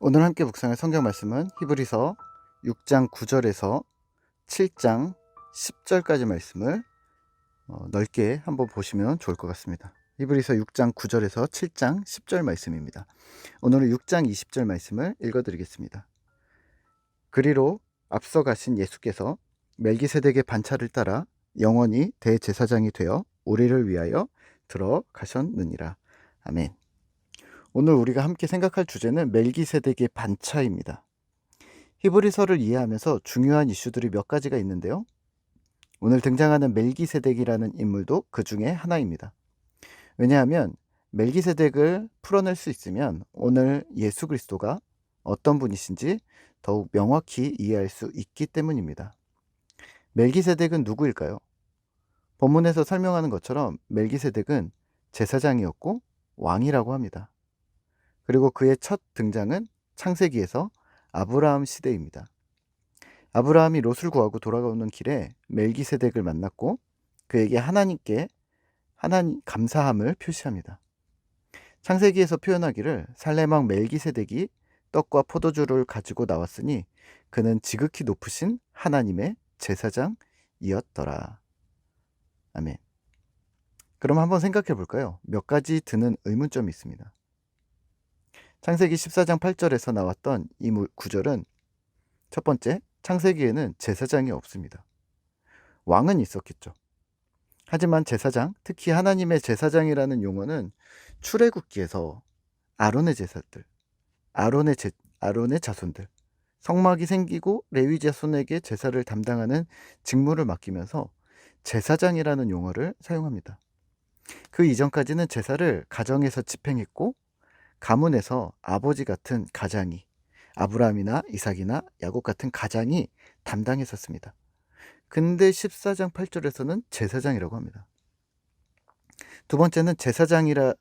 오늘 함께 묵상할 성경 말씀은 히브리서 6장 9절에서 7장 10절까지 말씀을 넓게 한번 보시면 좋을 것 같습니다. 히브리서 6장 9절에서 7장 10절 말씀입니다. 오늘은 6장 20절 말씀을 읽어드리겠습니다. 그리로 앞서 가신 예수께서 멜기세덱의 반차를 따라 영원히 대제사장이 되어 우리를 위하여 들어가셨느니라. 아멘. 오늘 우리가 함께 생각할 주제는 멜기세덱의 반차입니다. 히브리서를 이해하면서 중요한 이슈들이 몇 가지가 있는데요. 오늘 등장하는 멜기세덱이라는 인물도 그 중에 하나입니다. 왜냐하면 멜기세덱을 풀어낼 수 있으면 오늘 예수 그리스도가 어떤 분이신지 더욱 명확히 이해할 수 있기 때문입니다. 멜기세덱은 누구일까요? 본문에서 설명하는 것처럼 멜기세덱은 제사장이었고 왕이라고 합니다. 그리고 그의 첫 등장은 창세기에서 아브라함 시대입니다. 아브라함이 롯을 구하고 돌아오는 길에 멜기세덱을 만났고 그에게 하나님께 감사함을 표시합니다. 창세기에서 표현하기를 살레망 멜기세덱이 떡과 포도주를 가지고 나왔으니 그는 지극히 높으신 하나님의 제사장이었더라. 아멘. 그럼 한번 생각해 볼까요? 몇 가지 드는 의문점이 있습니다. 창세기 14장 8절에서 나왔던 이 구절은 첫 번째, 창세기에는 제사장이 없습니다. 왕은 있었겠죠. 하지만 제사장, 특히 하나님의 제사장이라는 용어는 출애굽기에서 아론의 제사들, 아론의 자손들, 성막이 생기고 레위 자손에게 제사를 담당하는 직무를 맡기면서 제사장이라는 용어를 사용합니다. 그 이전까지는 제사를 가정에서 집행했고 가문에서 아버지 같은 가장이, 아브라함이나 이삭이나 야곱 같은 가장이 담당했었습니다. 근데 14장 8절에서는 제사장이라고 합니다. 두 번째는 제사장이라는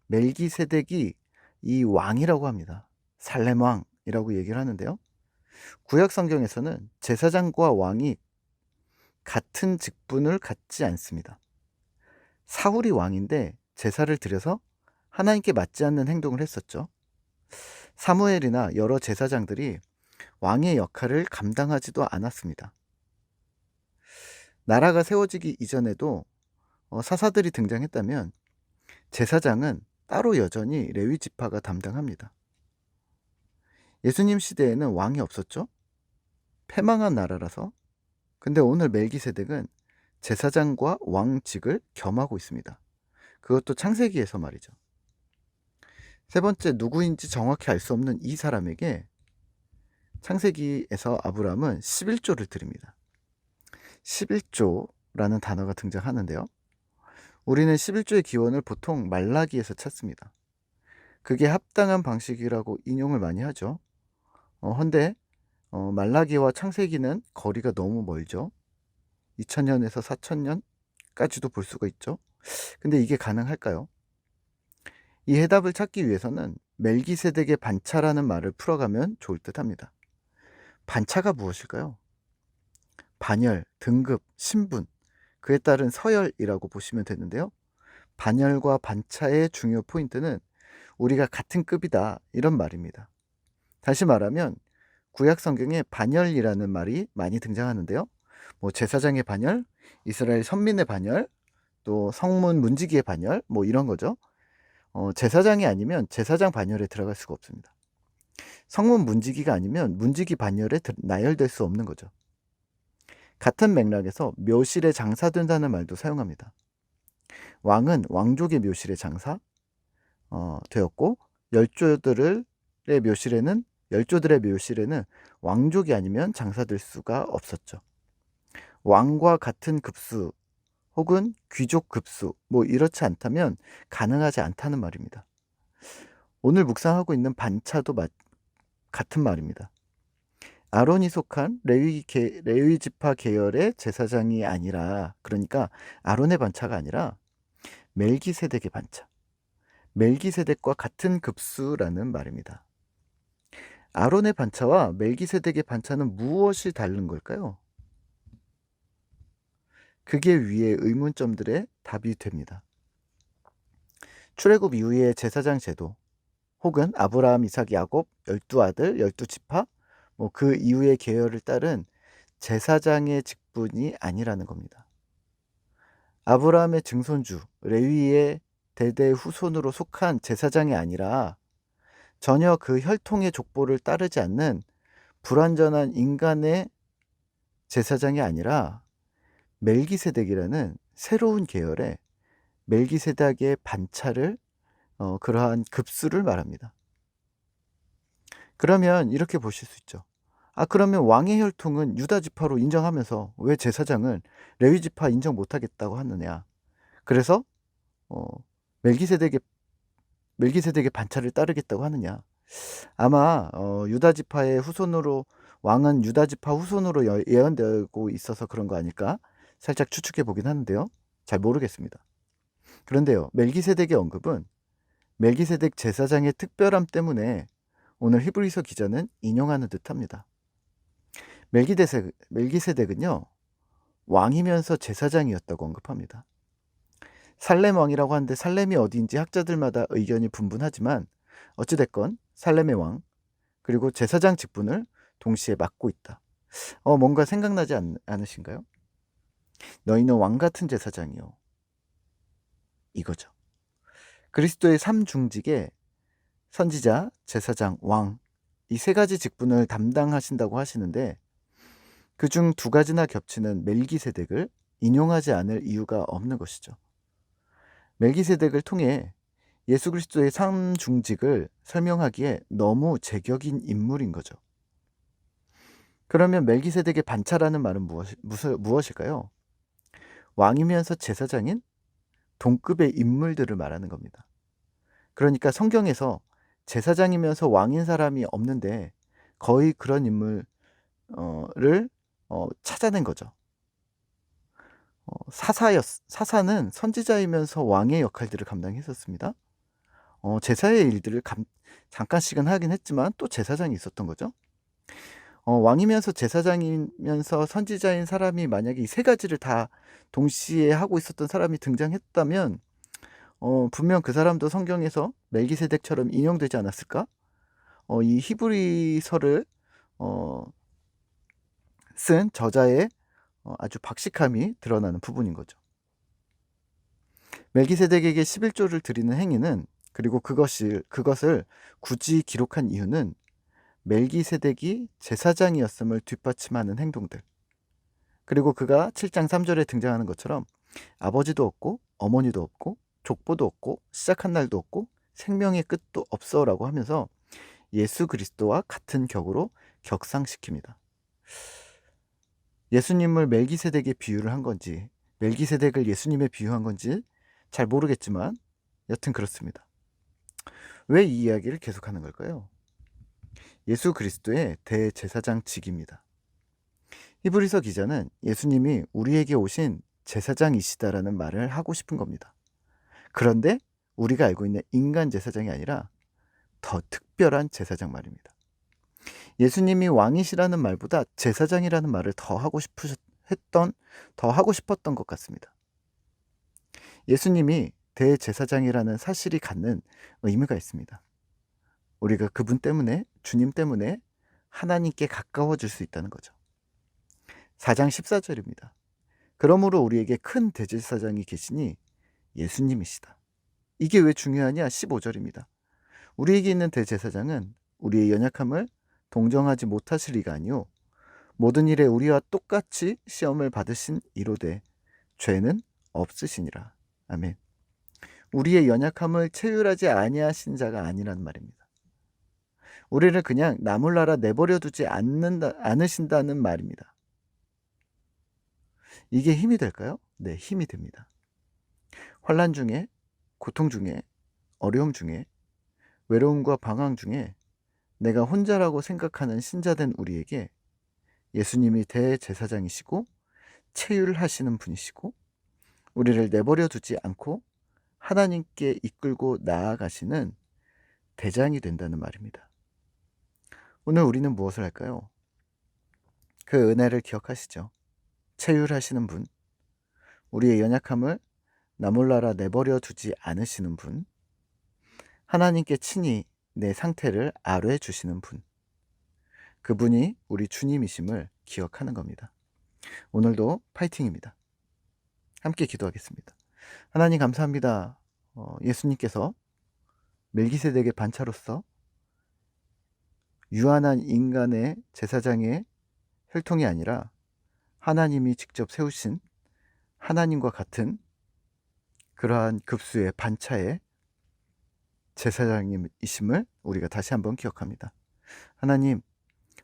멜기세덱이 이 왕이라고 합니다. 살렘 왕이라고 얘기를 하는데요. 구약 성경에서는 제사장과 왕이 같은 직분을 갖지 않습니다. 사울이 왕인데 제사를 드려서 하나님께 맞지 않는 행동을 했었죠. 사무엘이나 여러 제사장들이 왕의 역할을 감당하지도 않았습니다. 나라가 세워지기 이전에도 사사들이 등장했다면 제사장은 따로 여전히 레위 지파가 담당합니다. 예수님 시대에는 왕이 없었죠? 패망한 나라라서. 근데 오늘 멜기세덱은 제사장과 왕직을 겸하고 있습니다. 그것도 창세기에서 말이죠. 세 번째, 누구인지 정확히 알 수 없는 이 사람에게 창세기에서 아브라함은 11조를 드립니다. 11조라는 단어가 등장하는데요. 우리는 11조의 기원을 보통 말라기에서 찾습니다. 그게 합당한 방식이라고 인용을 많이 하죠. 헌데 말라기와 창세기는 거리가 너무 멀죠. 2000년에서 4000년까지도 볼 수가 있죠. 근데 이게 가능할까요? 이 해답을 찾기 위해서는 멜기세덱의 반차라는 말을 풀어가면 좋을 듯 합니다. 반차가 무엇일까요? 반열, 등급, 신분, 그에 따른 서열이라고 보시면 되는데요. 반열과 반차의 중요 포인트는 우리가 같은 급이다, 이런 말입니다. 다시 말하면 구약 성경에 반열이라는 말이 많이 등장하는데요. 제사장의 반열, 이스라엘 선민의 반열, 또 성문 문지기의 반열, 이런 거죠. 제사장이 아니면 제사장 반열에 들어갈 수가 없습니다. 성문 문지기가 아니면 문지기 반열에 나열될 수 없는 거죠. 같은 맥락에서 묘실에 장사된다는 말도 사용합니다. 왕은 왕족의 묘실에 장사 되었고 열조들의 묘실에는 왕족이 아니면 장사될 수가 없었죠. 왕과 같은 급수 혹은 귀족 급수 이렇지 않다면 가능하지 않다는 말입니다. 오늘 묵상하고 있는 반차도 같은 말입니다. 아론이 속한 레위 지파 계열의 제사장이 아니라, 그러니까 아론의 반차가 아니라 멜기세덱의 반차, 멜기세덱과 같은 급수라는 말입니다. 아론의 반차와 멜기세덱의 반차는 무엇이 다른 걸까요? 그게 위의 의문점들의 답이 됩니다. 출애굽 이후의 제사장 제도 혹은 아브라함, 이삭, 야곱 12아들, 12지파 뭐 그 이후의 계열을 따른 제사장의 직분이 아니라는 겁니다. 아브라함의 증손주 레위의 대대 후손으로 속한 제사장이 아니라 전혀 그 혈통의 족보를 따르지 않는 불완전한 인간의 제사장이 아니라 멜기세덱이라는 새로운 계열의 멜기세덱의 반차를 그러한 급수를 말합니다. 그러면 이렇게 보실 수 있죠. 그러면 왕의 혈통은 유다 지파로 인정하면서 왜 제사장은 레위 지파 인정 못하겠다고 하느냐? 그래서 어, 멜기세덱의 반차를 따르겠다고 하느냐? 아마 유다 지파의 후손으로 왕은 유다 지파 후손으로 예언되고 있어서 그런 거 아닐까? 살짝 추측해 보긴 하는데요. 잘 모르겠습니다. 그런데요, 멜기세덱의 언급은 멜기세덱 제사장의 특별함 때문에 오늘 히브리서 기자는 인용하는 듯합니다. 멜기세덱은요, 왕이면서 제사장이었다고 언급합니다. 살렘 왕이라고 하는데 살렘이 어디인지 학자들마다 의견이 분분하지만 어찌됐건 살렘의 왕 그리고 제사장 직분을 동시에 맡고 있다. 뭔가 생각나지 않으신가요? 너희는 왕 같은 제사장이요. 이거죠. 그리스도의 삼중직에 선지자, 제사장, 왕 이 세 가지 직분을 담당하신다고 하시는데 그중 두 가지나 겹치는 멜기세덱을 인용하지 않을 이유가 없는 것이죠. 멜기세덱을 통해 예수 그리스도의 삼중직을 설명하기에 너무 제격인 인물인 거죠. 그러면 멜기세덱의 반차라는 말은 무엇일까요? 왕이면서 제사장인 동급의 인물들을 말하는 겁니다. 그러니까 성경에서 제사장이면서 왕인 사람이 없는데 거의 그런 인물을 찾아낸 거죠. 사사는 선지자이면서 왕의 역할들을 감당했었습니다. 제사의 일들을 잠깐씩은 하긴 했지만 또 제사장이 있었던 거죠. 왕이면서 제사장이면서 선지자인 사람이 만약에 이 세 가지를 다 동시에 하고 있었던 사람이 등장했다면 분명 그 사람도 성경에서 멜기세덱처럼 인용되지 않았을까? 이 히브리서를 쓴 저자의 아주 박식함이 드러나는 부분인 거죠. 멜기세덱에게 11조를 드리는 행위는 그리고 그것을 굳이 기록한 이유는 멜기세덱이 제사장이었음을 뒷받침하는 행동들 그리고 그가 7장 3절에 등장하는 것처럼 아버지도 없고 어머니도 없고 족보도 없고 시작한 날도 없고 생명의 끝도 없어 라고 하면서 예수 그리스도와 같은 격으로 격상시킵니다. 예수님을 멜기세덱에 비유를 한 건지 멜기세덱을 예수님에 비유한 건지 잘 모르겠지만 여튼 그렇습니다. 왜 이 이야기를 계속하는 걸까요? 예수 그리스도의 대제사장직입니다. 히브리서 기자는 예수님이 우리에게 오신 제사장이시다라는 말을 하고 싶은 겁니다. 그런데 우리가 알고 있는 인간 제사장이 아니라 더 특별한 제사장 말입니다. 예수님이 왕이시라는 말보다 제사장이라는 말을 더 하고 싶었던 것 같습니다. 예수님이 대제사장이라는 사실이 갖는 의미가 있습니다. 우리가 그분 때문에, 주님 때문에 하나님께 가까워질 수 있다는 거죠. 4장 14절입니다. 그러므로 우리에게 큰 대제사장이 계시니 예수님이시다. 이게 왜 중요하냐? 15절입니다. 우리에게 있는 대제사장은 우리의 연약함을 동정하지 못하실 리가 아니요 모든 일에 우리와 똑같이 시험을 받으신 이로되 죄는 없으시니라. 아멘. 우리의 연약함을 체휼하지 아니하신 자가 아니란 말입니다. 우리를 그냥 나몰라라 내버려 두지 않으신다는 말입니다. 이게 힘이 될까요? 네, 힘이 됩니다. 환난 중에, 고통 중에, 어려움 중에, 외로움과 방황 중에 내가 혼자라고 생각하는 신자된 우리에게 예수님이 대제사장이시고 체휼하시는 분이시고 우리를 내버려 두지 않고 하나님께 이끌고 나아가시는 대장이 된다는 말입니다. 오늘 우리는 무엇을 할까요? 그 은혜를 기억하시죠? 체휼하시는 분, 우리의 연약함을 나몰라라 내버려 두지 않으시는 분, 하나님께 친히 내 상태를 아뢰 주시는 분. 그분이 우리 주님이심을 기억하는 겁니다. 오늘도 파이팅입니다. 함께 기도하겠습니다. 하나님 감사합니다. 예수님께서 멜기세덱의 반차로서 유한한 인간의 제사장의 혈통이 아니라 하나님이 직접 세우신 하나님과 같은 그러한 급수의 반차의 제사장님이심을 우리가 다시 한번 기억합니다. 하나님,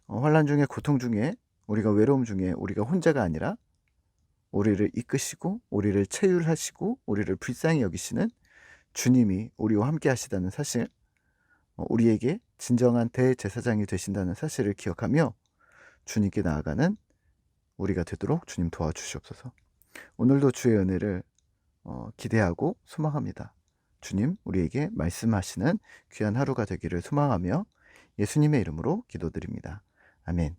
환난 중에, 고통 중에, 우리가 외로움 중에 우리가 혼자가 아니라 우리를 이끄시고 우리를 체휼하시고 우리를 불쌍히 여기시는 주님이 우리와 함께 하시다는 사실, 우리에게 진정한 대제사장이 되신다는 사실을 기억하며 주님께 나아가는 우리가 되도록 주님 도와주시옵소서. 오늘도 주의 은혜를 기대하고 소망합니다. 주님, 우리에게 말씀하시는 귀한 하루가 되기를 소망하며 예수님의 이름으로 기도드립니다. 아멘.